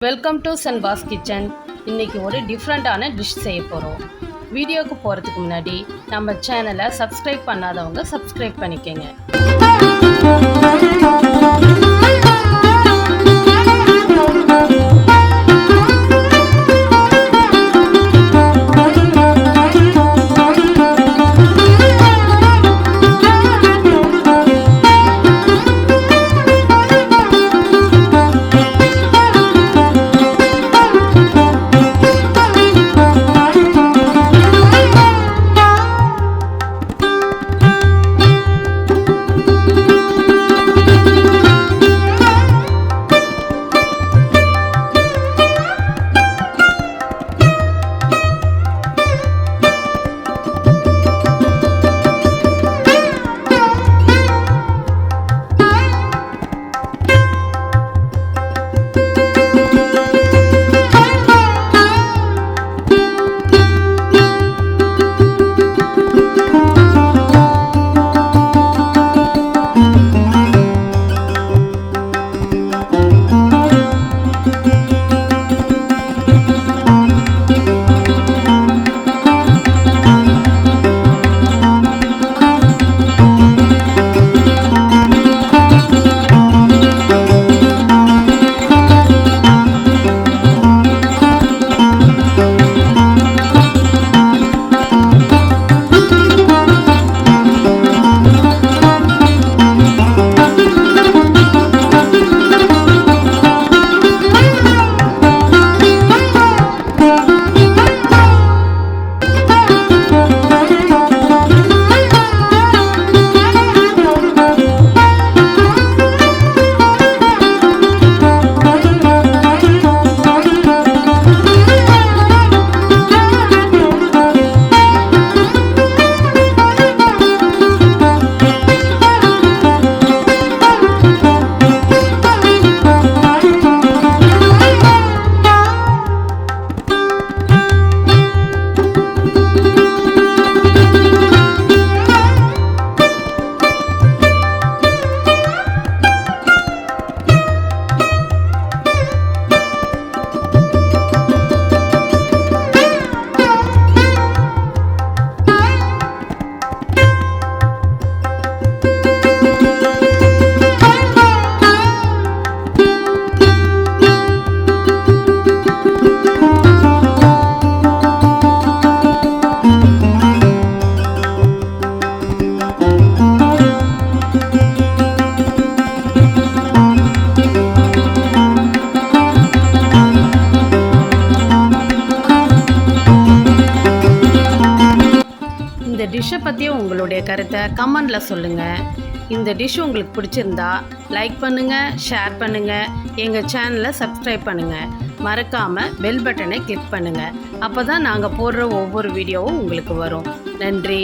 Welcome to சென்பாஸ் kitchen. இன்றைக்கி ஒரு டிஃப்ரெண்ட்டான டிஷ் செய்ய போகிறோம். வீடியோக்கு போகிறதுக்கு முன்னாடி நம்ம சேனலை சப்ஸ்கிரைப் பண்ணாதவங்க சப்ஸ்கிரைப் பண்ணிக்கோங்க. இந்த டிஷ்ஷை பற்றி உங்களுடைய கருத்தை கமெண்டில் சொல்லுங்கள். இந்த டிஷ் உங்களுக்கு பிடிச்சிருந்தா லைக் பண்ணுங்கள், ஷேர் பண்ணுங்கள், எங்கள் சேனலை சப்ஸ்கிரைப் பண்ணுங்கள். மறக்காமல் பெல் பட்டனை கிளிக் பண்ணுங்கள். அப்போ தான் நாங்கள் போடுற ஒவ்வொரு வீடியோவும் உங்களுக்கு வரும். நன்றி.